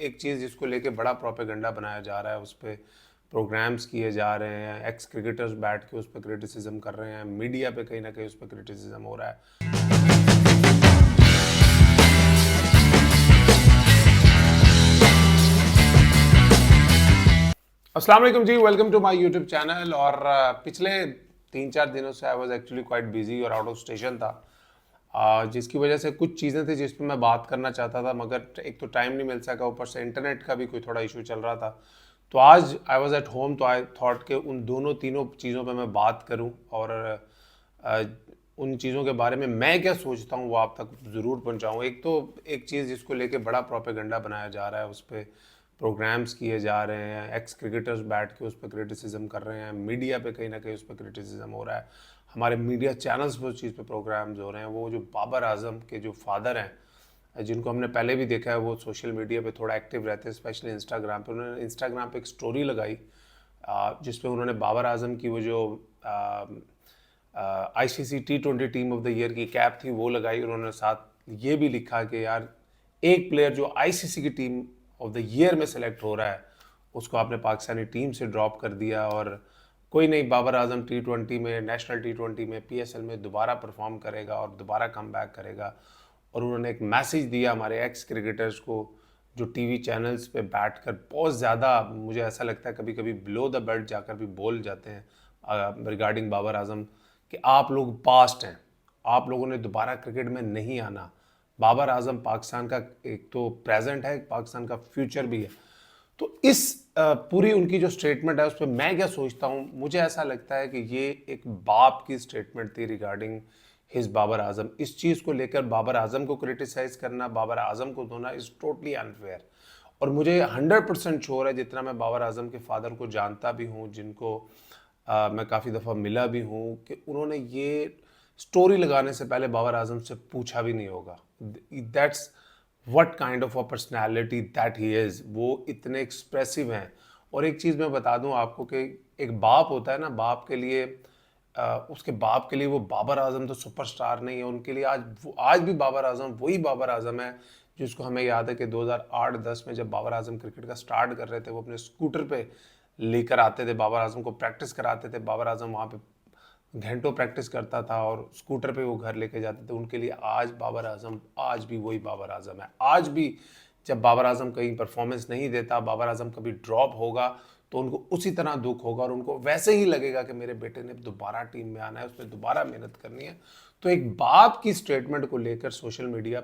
एक चीज़ जिसको लेके बड़ा प्रोपेगेंडा बनाया जा रहा है, उस पे प्रोग्राम्स किए जा रहे हैं, एक्स क्रिकेटर्स बैठ के उस पर क्रिटिसिज्म कर रहे हैं, मीडिया पे कहीं ना कहीं उस पर क्रिटिसिज्म हो रहा है। अस्सलाम वालेकुम जी, welcome to my YouTube channel. और पिछले 3-4 दिनों से I was actually quite busy और आउट ऑफ स्टेशन था, जिसकी वजह से कुछ चीज़ें थी जिस पर मैं बात करना चाहता था, मगर एक तो टाइम नहीं मिल सका, ऊपर से इंटरनेट का भी कोई थोड़ा इशू चल रहा था। तो आज आई वाज एट होम, तो आई थॉट के उन दोनों तीनों चीज़ों पे मैं बात करूं और अ, उन चीज़ों के बारे में मैं क्या सोचता हूं वो आप तक ज़रूर पहुंचाऊं। एक तो एक चीज़ जिसको लेके बड़ा प्रोपेगेंडा बनाया जा रहा है, उस पर प्रोग्राम्स किए जा रहे हैं, एक्स क्रिकेटर्स बैठ के उस पर क्रिटिसिज्म कर रहे हैं, मीडिया पे कहीं ना कहीं उस पर क्रिटिसिज्म हो रहा है, हमारे मीडिया चैनल्स पर उस चीज़ पे प्रोग्राम्स हो रहे हैं। वो जो बाबर आजम के जो फादर हैं, जिनको हमने पहले भी देखा है, वो सोशल मीडिया पे थोड़ा एक्टिव रहते हैं, स्पेशली इंस्टाग्राम पे। उन्होंने इंस्टाग्राम पे एक स्टोरी लगाई जिसपे उन्होंने बाबर आजम की वो जो ICC T20 team of the year की कैप थी वो लगाई। उन्होंने साथ ये भी लिखा कि यार, एक प्लेयर जो आईसीसी की टीम ऑफ द ईयर में सेलेक्ट हो रहा है, उसको आपने पाकिस्तानी टीम से ड्रॉप कर दिया। और कोई नहीं, बाबर आजम T20 में, नेशनल T20 में, PSL में दोबारा परफॉर्म करेगा और दोबारा कम बैक करेगा। और उन्होंने एक मैसेज दिया हमारे एक्स क्रिकेटर्स को, जो टीवी चैनल्स पे बैठकर बहुत ज़्यादा, मुझे ऐसा लगता है कभी कभी बिलो द बेल्ट जाकर भी बोल जाते हैं रिगार्डिंग बाबर आजम, कि आप लोग पास्ट हैं, आप लोगों ने दोबारा क्रिकेट में नहीं आना। बाबर आजम पाकिस्तान का एक तो प्रेजेंट है, पाकिस्तान का फ्यूचर भी है। तो इस पूरी उनकी जो स्टेटमेंट है उस पर मैं क्या सोचता हूँ, मुझे ऐसा लगता है कि ये एक बाप की स्टेटमेंट थी रिगार्डिंग हिज बाबर आजम। इस चीज़ को लेकर बाबर आजम को क्रिटिसाइज करना, बाबर आजम को धोना इज़ टोटली अनफेयर। और मुझे 100% श्योर है, जितना मैं बाबर आजम के फादर को जानता भी हूँ, जिनको मैं काफ़ी दफ़ा मिला भी हूँ, कि उन्होंने ये स्टोरी लगाने से पहले बाबर आजम से पूछा भी नहीं होगा। That's what kind of a personality that he is. वो इतने एक्सप्रेसिव हैं। और एक चीज़ मैं बता दूं आपको कि एक बाप होता है ना, बाप के लिए उसके बाप के लिए वो बाबर आजम तो सुपरस्टार नहीं है, उनके लिए आज भी बाबर आजम वही बाबर आजम है जिसको हमें याद है कि 2008-10 में जब बाबर आजम क्रिकेट का स्टार्ट कर रहे थे, वो अपने स्कूटर पे लेकर आते थे, बाबर आजम को प्रैक्टिस कराते थे। बाबर आजम वहाँ पे घंटों प्रैक्टिस करता था और स्कूटर पे वो घर लेके जाते थे। उनके लिए आज बाबर आजम आज भी वही बाबर आजम है। आज भी जब बाबर आजम कहीं परफॉर्मेंस नहीं देता, बाबर आजम कभी ड्रॉप होगा, तो उनको उसी तरह दुख होगा और उनको वैसे ही लगेगा कि मेरे बेटे ने दोबारा टीम में आना है, उसने दोबारा मेहनत करनी है। तो एक बाप की स्टेटमेंट को लेकर सोशल मीडिया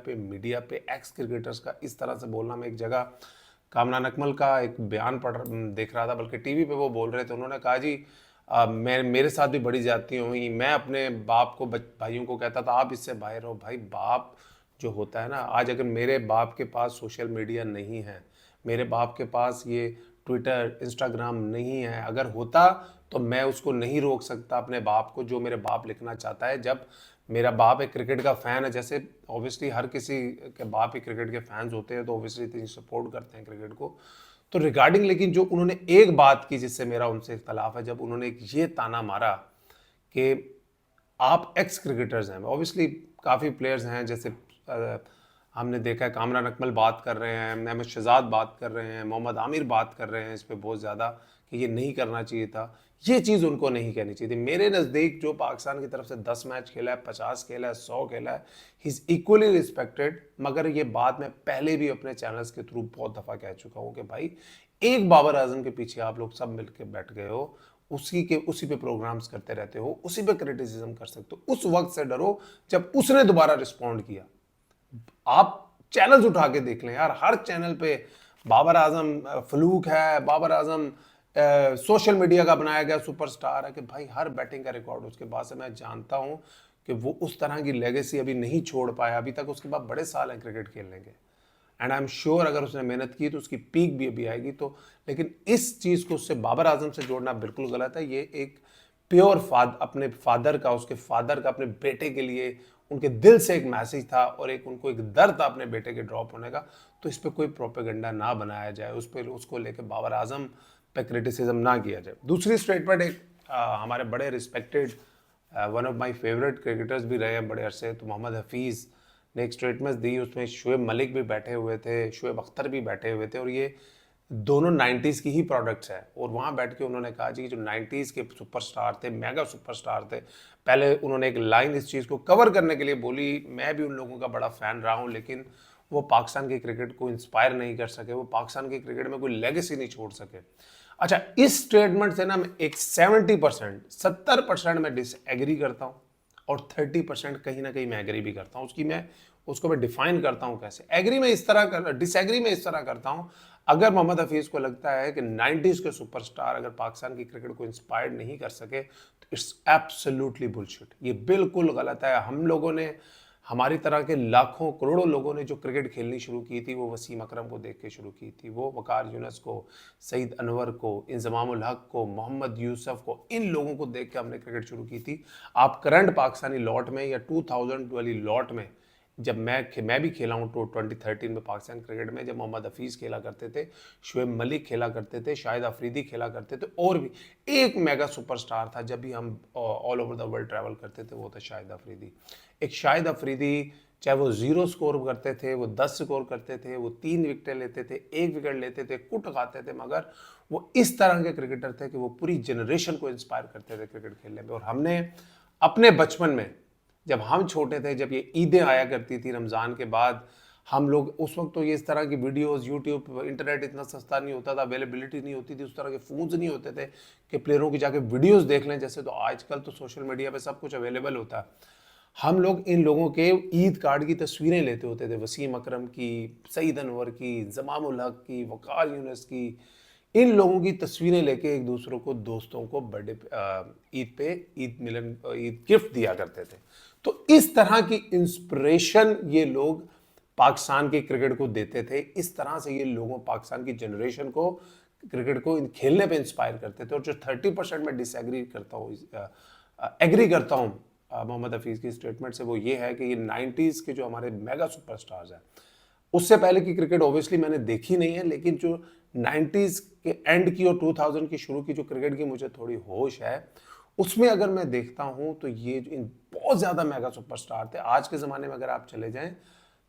पे एक्स क्रिकेटर्स का इस तरह से बोलना, मैं एक जगह कामना नकमल का एक बयान देख रहा था, बल्कि टीवी पे वो बोल रहे थे। उन्होंने कहा जी, मैं मेरे साथ भी बड़ी जातियाँ हुई, मैं अपने बाप को भाइयों को कहता था आप इससे बाहर रहो। भाई, बाप जो होता है ना, आज अगर मेरे बाप के पास सोशल मीडिया नहीं है, मेरे बाप के पास ये ट्विटर इंस्टाग्राम नहीं है, अगर होता तो मैं उसको नहीं रोक सकता अपने बाप को, जो मेरे बाप लिखना चाहता है। जब मेरा बाप एक क्रिकेट का फ़ैन है, जैसे ऑब्वियसली हर किसी के बाप ही क्रिकेट के फैंस होते हैं, तो ऑब्वियसली इतनी सपोर्ट करते हैं क्रिकेट को। तो रिगार्डिंग, लेकिन जो उन्होंने एक बात की जिससे मेरा उनसे इख्तलाफ है, जब उन्होंने एक ये ताना मारा कि आप एक्स क्रिकेटर्स हैं, ऑब्वियसली काफ़ी प्लेयर्स हैं, जैसे हमने देखा है कामरान अकमल बात कर रहे हैं, अहमद शहजाद बात कर रहे हैं, मोहम्मद आमिर बात कर रहे हैं इस पर बहुत ज़्यादा कि ये नहीं करना चाहिए था। ये चीज़ उनको नहीं कहनी चाहिए थी। मेरे नज़दीक जो पाकिस्तान की तरफ से 10 मैच खेला है, 50 खेला है, 100 खेला है, ही इज़ इक्वली रिस्पेक्टेड। मगर ये बात मैं पहले भी अपने चैनल्स के थ्रू बहुत दफ़ा कह चुका हूँ कि भाई, एक बाबर आजम के पीछे आप लोग सब मिलकर बैठ गए हो, उसी पे प्रोग्राम्स करते रहते हो, उसी पे क्रिटिसिज्म कर सकते हो। उस वक्त से डरो जब उसने दोबारा रिस्पॉन्ड किया। आप चैनल्स उठा के देख लें यार, हर चैनल पे बाबर आजम फलूक है, बाबर आजम सोशल मीडिया का बनाया गया सुपरस्टार है। कि भाई, हर बैटिंग का रिकॉर्ड उसके बाद से मैं जानता हूं कि वो उस तरह की लेगेसी अभी नहीं छोड़ पाया अभी तक। उसके बाद बड़े साल हैं क्रिकेट खेलने के, एंड आई एम श्योर अगर उसने मेहनत की तो उसकी पीक भी अभी आएगी। तो लेकिन इस चीज़ को उससे बाबर आजम से जोड़ना बिल्कुल गलत है। ये एक प्योर अपने फादर का, उसके फादर का अपने बेटे के लिए उनके दिल से एक मैसेज था और एक उनको एक दर्द था अपने बेटे के ड्रॉप होने का। तो इस पर कोई प्रोपेगेंडा ना बनाया जाए, उस पर उसको लेकर बाबर आजम पे क्रिटिसिज्म ना किया जाए। दूसरी स्टेटमेंट, एक हमारे बड़े respected one of my favourite cricketers भी रहे हैं बड़े अरसे, तो मोहम्मद हफीज़ ने एक स्टेटमेंट दी, उसमें शुएब मलिक भी बैठे हुए थे, शुएब अख्तर भी बैठे हुए थे, और ये दोनों 90s की ही प्रोडक्ट्स हैं। और वहाँ बैठ के उन्होंने कहा जी कि जो 90s के सुपरस्टार थे, मेगा सुपरस्टार थे, पहले उन्होंने एक लाइन इस चीज़ को कवर करने के लिए बोली, मैं भी उन लोगों का बड़ा फ़ैन रहा हूँ, लेकिन वो पाकिस्तान के क्रिकेट को इंस्पायर नहीं कर सके, वो पाकिस्तान के क्रिकेट में कोई लेगेसी नहीं छोड़ सके। अच्छा, इस स्टेटमेंट से ना मैं एक 70% 70% मैं डिसएग्री करता हूँ, और 30% कहीं ना कहीं मैं एग्री भी करता हूँ। उसको मैं डिफाइन करता हूँ कैसे। एग्री में इस तरह कर, डिसएग्री में इस तरह करता हूँ, अगर मोहम्मद हफीज को लगता है कि 90s के सुपरस्टार अगर पाकिस्तान की क्रिकेट को इंस्पायर नहीं कर सके, तो इट्स एब्सोल्युटली बुलशिट, ये बिल्कुल गलत है। हम लोगों ने, हमारी तरह के लाखों करोड़ों लोगों ने जो क्रिकेट खेलनी शुरू की थी, वो वसीम अकरम को देख के शुरू की थी, वो वकार यूनुस को, सईद अनवर को, इंजमामुल हक को, मोहम्मद यूसुफ को, इन लोगों को देख के हमने क्रिकेट शुरू की थी। आप करंट पाकिस्तानी लॉट में या 2000 वाली लॉट में, जब मैं भी खेला हूँ तो 2013 में पाकिस्तान क्रिकेट में, जब मोहम्मद हफीज़ खेला करते थे, शुएब मलिक खेला करते थे, शाहिद अफरीदी खेला करते थे, और भी एक मेगा सुपरस्टार था जब भी हम all over the world travel करते थे, वो था शाहिद अफरीदी। एक शाहिद अफरीदी, चाहे वो 0 स्कोर करते थे, वो 10 स्कोर करते थे, वो 3 विकेटें लेते थे, 1 विकेट लेते थे, कुट खाते थे, मगर वो इस तरह के क्रिकेटर थे कि वो पूरी जनरेशन को इंस्पायर करते थे क्रिकेट खेलने में। और हमने अपने बचपन में, जब हम छोटे थे, जब ये ईदें आया करती थी रमज़ान के बाद, हम लोग उस वक्त, तो ये इस तरह की वीडियोस, यूट्यूब, इंटरनेट इतना सस्ता नहीं होता था, अवेलेबिलिटी नहीं होती थी, उस तरह के फ़ोन्स नहीं होते थे कि प्लेयरों की जाके वीडियोस देख लें जैसे। तो आजकल तो सोशल मीडिया पे सब कुछ अवेलेबल होता है। हम लोग इन लोगों के ईद कार्ड की तस्वीरें लेते होते थे, वसीम अकरम की, सईद अनवर की, जमामुल हक की, वकार यूनुस की, इन लोगों की तस्वीरें लेके एक दूसरों को, दोस्तों को बर्थडे ईद पे, ईद मिलन, ईद गिफ्ट दिया करते थे। तो इस तरह की इंस्पिरेशन ये लोग पाकिस्तान के क्रिकेट को देते थे। इस तरह से ये लोगों, पाकिस्तान की जनरेशन को क्रिकेट को खेलने पे इंस्पायर करते थे। और जो 30% में डिसएग्री करता हूँ, एग्री करता हूँ मोहम्मद हफीज़ की स्टेटमेंट से, वो ये है कि ये 90s के जो हमारे मेगा सुपरस्टार्स हैं, उससे पहले की क्रिकेट ऑब्वियसली मैंने देखी नहीं है, लेकिन जो 90s के एंड की और 2000 की शुरू की जो क्रिकेट की मुझे थोड़ी होश है, उसमें अगर मैं देखता हूं तो ये इन बहुत ज़्यादा मेगा सुपरस्टार थे। आज के ज़माने में अगर आप चले जाएं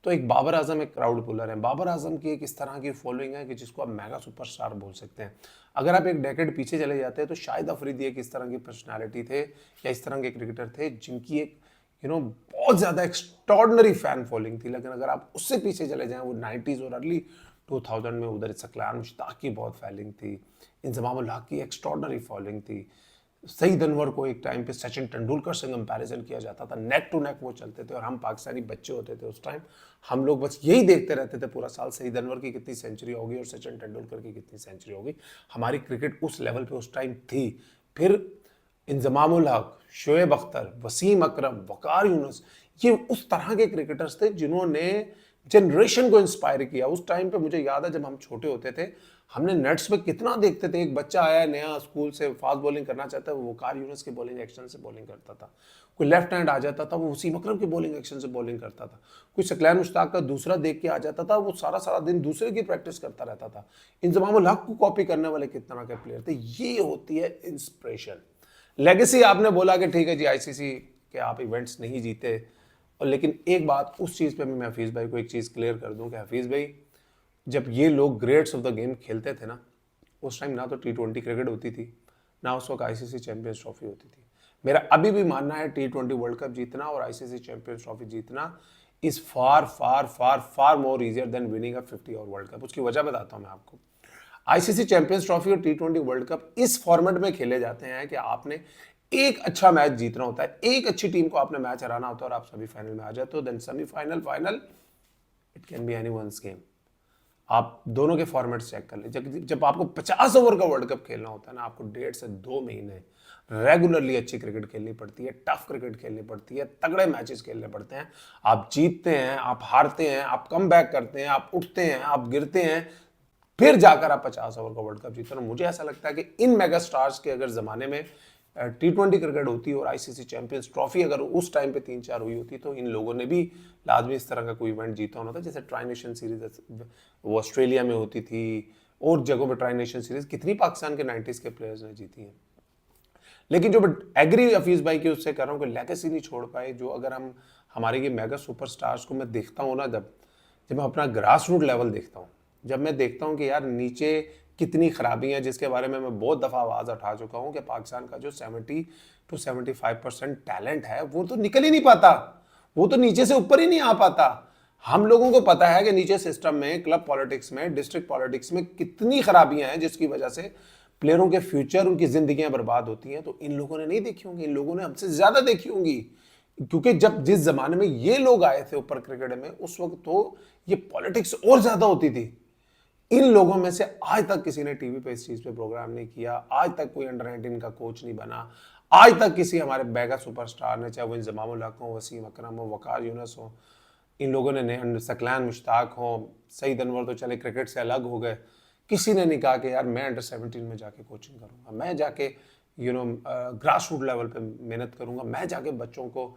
तो एक बाबर आजम एक क्राउड पुलर है। बाबर आजम की एक इस तरह की फॉलोइंग है कि जिसको आप मेगा सुपरस्टार बोल सकते हैं। अगर आप एक डेकेड पीछे चले जाते हैं तो शाहिद अफरीदी एक इस तरह की पर्सनालिटी थे या इस तरह के क्रिकेटर थे जिनकी एक बहुत ज़्यादा एक्स्ट्रॉर्डनरी फैन फॉलोइंग थी। लेकिन अगर आप उससे पीछे चले जाएं, वो 90s और अर्ली 2000 में, उधर सकलान मुश्ताक की बहुत फॉलोइंग थी, इंजमामुल हक की एक्स्ट्रॉर्डनरी फॉलोइंग थी, सईद अनवर को एक टाइम पे सचिन तेंदुलकर से कंपैरिजन किया जाता था, नेक टू नेक वो चलते थे। और हम पाकिस्तानी बच्चे होते थे उस टाइम, हम लोग बस यही देखते रहते थे पूरा साल, सईद अनवर की कितनी सेंचुरी होगी और सचिन तेंदुलकर की कितनी सेंचुरी होगी। हमारी क्रिकेट उस लेवल पे उस टाइम थी। फिर इंजमामुल हक, शोएब अख्तर, वसीम अकरम, वकार यूनुस, ये उस तरह के क्रिकेटर्स थे जिन्होंने जनरेशन को इंस्पायर किया। उस टाइम पे मुझे याद है जब हम छोटे होते थे, हमने नेट्स पे कितना देखते थे, एक बच्चा आया है नया स्कूल से, फास्ट बॉलिंग करना चाहता है, वो वकार यूनुस के बॉलिंग एक्शन से बॉलिंग करता था। कोई लेफ्ट हैंड आ जाता था, वो वसीम अकरम के बॉलिंग एक्शन से बॉलिंग करता था। कोई सकलैन मुश्ताक का दूसरा देख के आ जाता था, वो सारा सारा दिन दूसरे की प्रैक्टिस करता रहता था। इंजमामुल हक को कॉपी करने वाले कितना के प्लेयर थे। ये होती है इंस्पिरेशन। लेगेसी आपने बोला कि ठीक है जी, आईसीसी के आप इवेंट्स नहीं जीते, और लेकिन एक बात उस चीज़ पे भी मैं हफीज़ भाई को एक चीज़ क्लियर कर दूं कि हफीज़ भाई, जब ये लोग ग्रेट्स ऑफ द गेम खेलते थे ना, उस टाइम ना तो T20 क्रिकेट होती थी, ना उस वक्त आईसीसी चैंपियंस ट्रॉफी होती थी। मेरा अभी भी मानना है T20 वर्ल्ड कप जीतना और आईसीसी चैंपियंस ट्रॉफी जीतना is far far far far more easier than winning a 50 over world cup. उसकी वजह बताता हूं मैं आपको। आईसीसी चैंपियंस ट्रॉफी और T20 वर्ल्ड कप इस फॉर्मेट में खेले जाते हैं कि आपने एक अच्छा मैच जीतना होता है, एक अच्छी टीम को आपने मैच हराना होता है और आप सेमीफाइनल में आ जाते हो। Then semifinal, final, it can be anyone's game. आप दोनों के फॉर्मेट चेक कर ले। जब आपको 50 ओवर का वर्ल्ड कप खेलना होता है ना, आपको 1.5 से 2 महीने रेगुलरली अच्छी क्रिकेट खेलनी पड़ती है, टफ क्रिकेट खेलनी पड़ती है, तगड़े मैचेस खेलने पड़ते हैं। आप जीतते हैं, आप हारते हैं, आप कम बैक करते हैं, आप उठते हैं, आप गिरते हैं, फिर जाकर आप 50 ओवर का वर्ल्ड कप जीतते हैं। मुझे ऐसा लगता है कि इन मेगा स्टार्स के अगर जमाने में T20 क्रिकेट होती और आईसीसी चैंपियंस ट्रॉफी अगर उस टाइम पे 3-4 हुई होती, तो इन लोगों ने भी लाजमी इस तरह का कोई इवेंट जीता होना था। जैसे ट्राई नेशन सीरीज वो ऑस्ट्रेलिया में होती थी, और जगहों पे ट्राई नेशन सीरीज कितनी पाकिस्तान के 90s के प्लेयर्स ने जीती हैं। लेकिन जो एग्री हफीज भाई की उससे कर रहा हूँ कि लेगेसी नहीं छोड़ पाए, जो अगर हमारे ये मेगा सुपरस्टार्स को मैं देखता हूँ ना, जब जब मैं अपना ग्रास रूट लेवल देखता हूँ, जब मैं देखता हूँ कि यार नीचे कितनी खराबी है, जिसके बारे में मैं बहुत दफ़ा आवाज़ उठा चुका हूँ कि पाकिस्तान का जो 70 to 75% टैलेंट है वो तो निकल ही नहीं पाता, वो तो नीचे से ऊपर ही नहीं आ पाता। हम लोगों को पता है कि नीचे सिस्टम में, क्लब पॉलिटिक्स में, डिस्ट्रिक्ट पॉलिटिक्स में कितनी खराबियां हैं, जिसकी वजह से प्लेयरों के फ्यूचर, उनकी जिंदगियां बर्बाद होती हैं। तो इन लोगों ने नहीं देखी होंगी, इन लोगों ने हमसे ज्यादा देखी होंगी, क्योंकि जब जिस जमाने में ये लोग आए थे ऊपर क्रिकेट में, उस वक्त तो ये पॉलिटिक्स और ज्यादा होती थी। इन लोगों में से आज तक किसी ने टीवी पे इस चीज पे प्रोग्राम नहीं किया, आज तक कोई अंडर-19 का कोच नहीं बना, आज तक किसी हमारे मेगा सुपरस्टार ने, चाहे वो इंजमामुल हक हो, वसीम अकरम हो, वकार यूनुस हो, इन लोगों ने, सकलान मुश्ताक हो, सईद अनवर तो चले क्रिकेट से अलग हो गए, किसी ने नहीं कहा कि यार मैं अंडर-17 में जाके कोचिंग करूंगा, मैं जाके ग्रास रूट लेवल पे मेहनत करूंगा, मैं जाके बच्चों को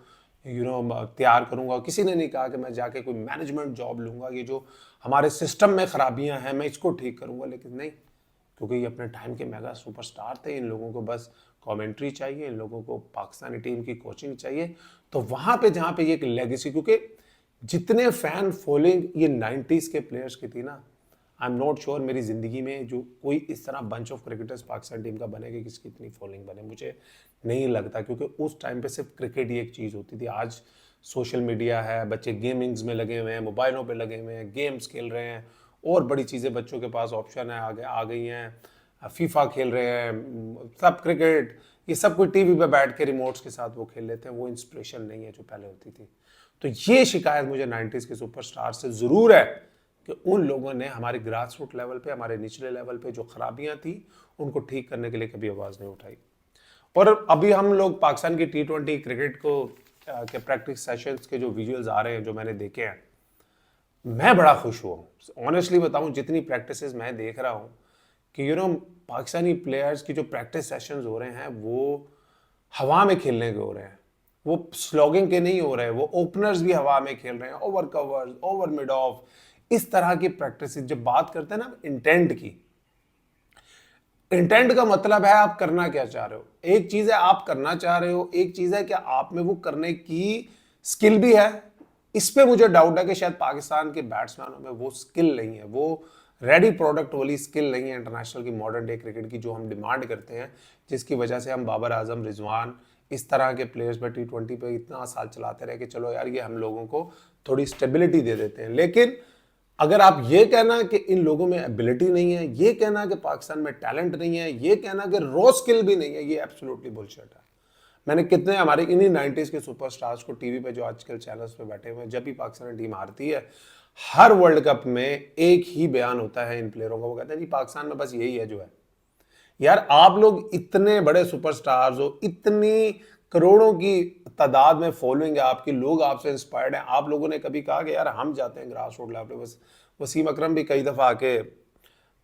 तैयार करूंगा। किसी ने नहीं कहा कि मैं जाके कोई मैनेजमेंट जॉब लूंगा, ये जो हमारे सिस्टम में खराबियां हैं मैं इसको ठीक करूंगा। लेकिन नहीं, क्योंकि ये अपने टाइम के मेगा सुपरस्टार थे, इन लोगों को बस कमेंट्री चाहिए, इन लोगों को पाकिस्तानी टीम की कोचिंग चाहिए। तो वहां पे जहां पे ये एक लेगेसी, क्योंकि जितने फैन फॉलोइंग ये 90s के प्लेयर्स की थी ना, आई एम नॉट श्योर मेरी जिंदगी में जो कोई इस तरह bunch of cricketers Pakistan team का बनेगा, किसकी इतनी फॉलोइंग बने, मुझे नहीं लगता। क्योंकि उस टाइम पे सिर्फ क्रिकेट ही एक चीज़ होती थी। आज सोशल मीडिया है, बच्चे गेमिंग्स में लगे हुए हैं, मोबाइलों पे लगे हुए हैं, गेम्स खेल रहे हैं, और बड़ी चीज़ें बच्चों के पास ऑप्शन है, आगे आ गई हैं, फीफा खेल रहे हैं, सब क्रिकेट, ये सब कोई टीवी पे बैठ के रिमोट्स के साथ वो खेल लेते हैं। वो इंस्पिरेशन नहीं है जो पहले होती थी। तो ये शिकायत मुझे 90s के सुपरस्टार से ज़रूर है कि उन लोगों ने हमारे ग्रास रूट लेवल पे, हमारे निचले लेवल पे जो खराबियां थी, उनको ठीक करने के लिए कभी आवाज़ नहीं उठाई। और अभी हम लोग पाकिस्तान की T20 क्रिकेट को के प्रैक्टिस सेशंस के जो विजुअल्स आ रहे हैं, जो मैंने देखे हैं, मैं बड़ा खुश हुआ। ऑनेस्टली बताऊं, जितनी प्रैक्टिसेस मैं देख रहा हूं कि पाकिस्तानी प्लेयर्स की जो प्रैक्टिस सेशंस हो रहे हैं वो हवा में खेलने के हो रहे हैं, वो स्लॉगिंग के नहीं हो रहे हैं, वो ओपनर्स भी हवा में खेल रहे हैं, over covers, over mid of, इस तरह की प्रैक्टिस। जब बात करते हैं ना इंटेंट की, इंटेंट का मतलब है आप करना क्या चाह रहे हो। एक चीज है आप करना चाह रहे हो, एक चीज है कि आप में वो करने की स्किल भी है। इस पे मुझे डाउट है कि शायद पाकिस्तान के बैट्समैनों में वो स्किल नहीं है, वो रेडी प्रोडक्ट वाली स्किल नहीं है इंटरनेशनल की, मॉडर्न डे क्रिकेट की, जो हम डिमांड करते हैं, जिसकी वजह से हम बाबर आजम, रिजवान, इस तरह के प्लेयर्स पे T20 पे इतना साल चलाते रहे कि चलो यार ये हम लोगों को थोड़ी स्टेबिलिटी दे देते हैं। लेकिन अगर आप ये कहना कि इन लोगों में एबिलिटी नहीं है, ये कहना कि पाकिस्तान में टैलेंट नहीं है, ये कहना कि रॉ स्किल भी नहीं है, ये एब्सोल्युटली बुलशिट है। मैंने कितने हमारे इन्हीं 90s के सुपरस्टार्स को टीवी पे, जो आजकल चैनल्स पे बैठे हुए हैं, जब भी पाकिस्तान टीम हारती है, हर वर्ल्ड कप में एक ही बयान होता है इन प्लेयरों का, वो कहते हैं जी पाकिस्तान में बस यही है जो है। यार आप लोग इतने बड़े सुपरस्टार्स हो, इतनी करोड़ों की तादाद में फॉलोइंग है आपकी, लोग आपसे इंस्पायर्ड हैं, आप लोगों ने कभी कहा कि यार हम जाते हैं ग्रास रूट लेवल पे? बस वसीम अकरम भी कई दफ़ा आके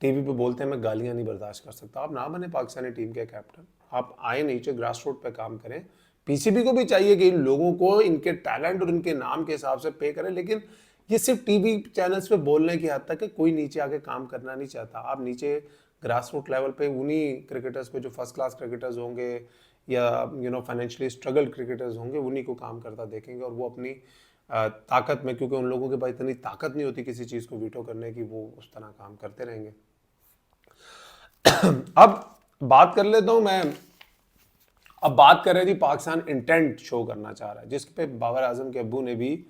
टीवी पे बोलते हैं मैं गालियां नहीं बर्दाश्त कर सकता। आप ना बने पाकिस्तानी टीम के कैप्टन, आप आए नीचे ग्रास रूट पे काम करें। पीसीबी को भी चाहिए कि इन लोगों को इनके टैलेंट और इनके नाम के हिसाब से पे करें, लेकिन ये सिर्फ टीवी चैनल्स पे बोलने की हद तक है, कोई नीचे आके काम करना नहीं चाहता। आप नीचे ग्रास रूट लेवल पे उन्हीं क्रिकेटर्स को, जो फर्स्ट क्लास क्रिकेटर्स होंगे या फाइनेंशियली स्ट्रगल क्रिकेटर्स होंगे, उन्हीं को काम करता देखेंगे, और वो अपनी ताकत में, क्योंकि उन लोगों के पास इतनी ताकत नहीं होती किसी चीज़ को वीटो करने की, वो उस तरह काम करते रहेंगे। अब बात कर लेता हूं मैं, अब बात कर रहे थी पाकिस्तान इंटेंट शो करना चाह रहा है, जिस पे बाबर आजम के अब्बू ने भी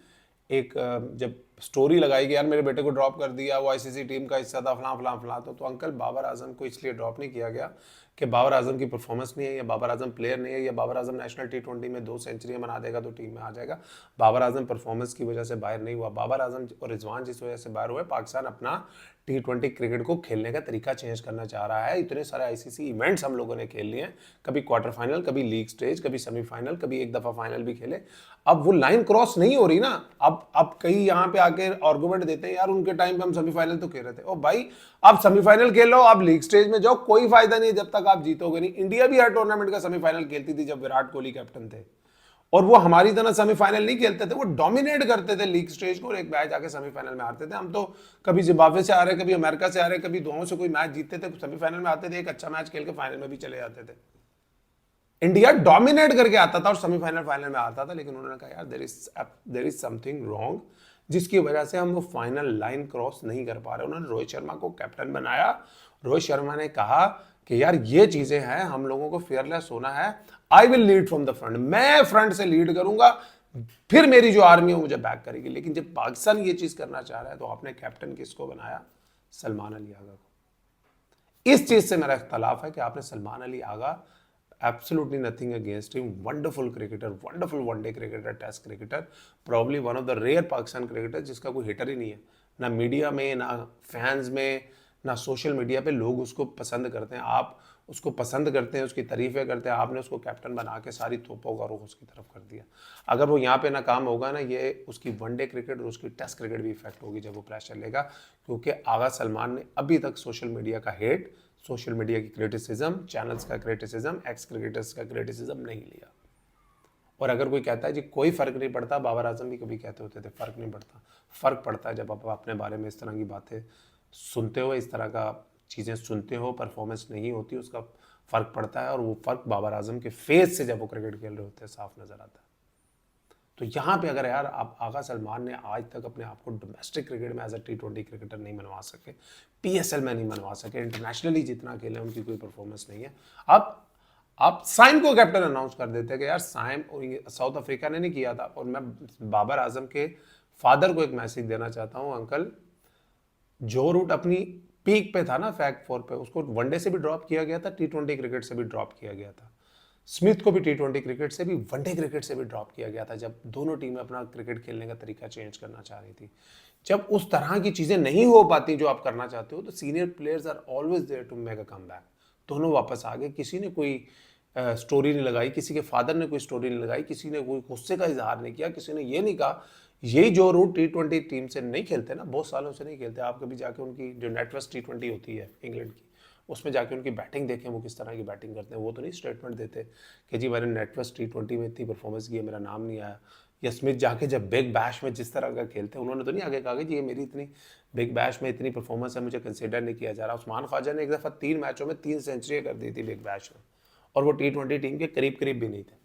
एक जब स्टोरी लगाई कि यार मेरे बेटे को ड्रॉप कर दिया, वो आईसीसी टीम का हिस्सा था, फलां फलां फलां, तो अंकल बाबर आजम को इसलिए ड्रॉप नहीं किया गया कि बाबर आजम की परफॉर्मेंस नहीं है, या बाबर आजम प्लेयर नहीं है, या बाबर आजम नेशनल T20 में 2 सेंचुरियां बना देगा तो टीम में आ जाएगा। बाबर आजम परफॉर्मेंस की वजह से बाहर नहीं हुआ। बाबर आजम और रिजवान जिस वजह से बाहर हुए, पाकिस्तान अपना T20 क्रिकेट को खेलने का तरीका चेंज करना चाह रहा है। इतने सारे आईसीसी इवेंट्स हम लोगों ने खेल लिए हैं, कभी क्वार्टर फाइनल, कभी लीग स्टेज, कभी सेमीफाइनल, कभी एक दफा फाइनल भी खेले। अब वो लाइन क्रॉस नहीं हो रही ना। अब कई यहाँ पे आके आर्गुमेंट देते हैं यार उनके टाइम पे हम सेमीफाइनल तो खेल रहे थे। ओ भाई, आप सेमीफाइनल खेल लो, आप लीग स्टेज में जाओ, कोई फायदा नहीं जब तक आप जीतोगे नहीं। इंडिया भी हर टूर्नामेंट का सेमीफाइनल खेलती थी जब विराट कोहली कैप्टन थे, और वो हमारी तरह सेमीफाइनल नहीं खेलते थे, वो डोमिनेट करते थे लीग स्टेज को, और एक मैच आके सेमीफाइनल में हारते थे। हम तो कभी जिम्बाब्वे से आ रहे, कभी अमेरिका से आ रहे, कभी दोनों से कोई मैच जीतते थे, सेमीफाइनल में आते थे, एक अच्छा मैच खेल के फाइनल में भी चले जाते थे। इंडिया डोमिनेट करके आता था और सेमीफाइनल फाइनल में आता था, लेकिन उन्होंने कहा यार देयर इज समथिंग रॉन्ग, जिसकी वजह से हम वो फाइनल लाइन क्रॉस नहीं कर पा रहे। उन्होंने रोहित शर्मा को कैप्टन बनाया। रोहित शर्मा ने कहा कि यार ये चीजें हैं, हम लोगों को फेयरलेस होना है, I will lead from the front, मैं फ्रंट से लीड करूंगा, फिर मेरी जो आर्मी है मुझे बैक करेगी। लेकिन जब पाकिस्तान ये चीज करना चाह रहा है तो आपने कैप्टन किसको बनाया? सलमान अली आगा को। इस चीज से मेरा इख्तलाफ है कि आपने Salman Ali Agha, absolutely nothing against him, wonderful cricketer, wonderful one day cricketer, test cricketer, probably one of the rare Pakistan cricketer जिसका कोई हिटर ही नहीं है, ना मीडिया में, ना फैंस में, ना सोशल मीडिया पे लोग उसको पसंद करते हैं। आप उसको पसंद करते हैं, उसकी तारीफें करते हैं, आपने उसको कैप्टन बना के सारी तोपों का रुख उसकी तरफ कर दिया। अगर वो यहाँ पे नाकाम होगा ना, ये उसकी वनडे क्रिकेट और उसकी टेस्ट क्रिकेट भी इफेक्ट होगी जब वो प्रेशर लेगा, क्योंकि आगा सलमान ने अभी तक सोशल मीडिया का हेट, सोशल मीडिया की क्रिटिसिज्म, चैनल्स का क्रिटिसिज्म, एक्स क्रिकेटर्स का क्रिटिसिज्म नहीं लिया। और अगर कोई कहता है जी कोई फर्क नहीं पड़ता, बाबर आजम भी कभी कहते होते थे फर्क नहीं पड़ता, फर्क पड़ता है जब आप अपने बारे में इस तरह की बातें सुनते हो, इस तरह का चीज़ें सुनते हो, परफॉर्मेंस नहीं होती, उसका फर्क पड़ता है। और वो फर्क बाबर आजम के फेस से जब वो क्रिकेट खेल रहे होते हैं साफ नजर आता है। तो यहाँ पे अगर यार आप आगा सलमान ने आज तक अपने आप को डोमेस्टिक क्रिकेट में एज अ T20 क्रिकेटर नहीं मनवा सके, PSL में नहीं मनवा सके, इंटरनेशनली जितना खेले उनकी कोई परफॉर्मेंस नहीं है। अब आप साइम को कैप्टन अनाउंस कर देते कि यार साइम, साउथ अफ्रीका ने नहीं किया था। और मैं बाबर आजम के फादर को एक मैसेज देना चाहता हूँ, अंकल, जो रूट अपनी पीक पे था ना, फैक्ट 4 पे, उसको वनडे से भी ड्रॉप किया गया था, T20 क्रिकेट से भी ड्रॉप किया गया था। स्मिथ को भी T20 क्रिकेट से भी, वनडे क्रिकेट से भी ड्रॉप किया गया था, जब दोनों टीमें अपना क्रिकेट खेलने का तरीका चेंज करना चाह रही थी। जब उस तरह की चीजें नहीं हो पाती जो आप करना चाहते हो, तो senior players are always there to make a comeback. दोनों वापस आ गए, किसी ने कोई स्टोरी नहीं लगाई, किसी के फादर ने कोई स्टोरी नहीं लगाई, किसी ने कोई गुस्से का इजहार नहीं किया, किसी ने ये नहीं कहा यही जो रूट T20 टीम से नहीं खेलते ना, बहुत सालों से नहीं खेलते, आप कभी जाके उनकी जो नेटवेस्ट T20 होती है इंग्लैंड की, उसमें जाके उनकी बैटिंग देखें, वो किस तरह की बैटिंग करते हैं। वो तो नहीं स्टेटमेंट देते कि जी मैंने नेटवेस्ट T20 में इतनी परफॉर्मेंस की है, मेरा नाम नहीं आया। या स्मिथ जाके जब बिग बैश में जिस तरह का खेलते हैं, उन्होंने तो नहीं आगे कहा कि ये मेरी इतनी बिग बैश में इतनी परफॉर्मेंस है, मुझे कंसिडर नहीं किया जा रहा। उस्मान ख्वाजा ने एक दफ़ा 3 मैचों में 3 सेंचुरियाँ कर दी थी बिग बैश में, और वो T20 टीम के करीब करीब भी नहीं थे।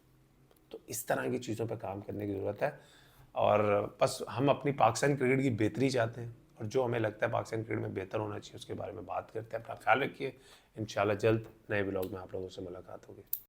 तो इस तरह की चीज़ों पर काम करने की ज़रूरत है। और बस हम अपनी पाकिस्तान क्रिकेट की बेहतरी चाहते हैं, और जो हमें लगता है पाकिस्तान क्रिकेट में बेहतर होना चाहिए उसके बारे में बात करते हैं। अपना ख्याल रखिए, इंशाल्लाह जल्द नए ब्लॉग में आप लोगों से मुलाकात होगी।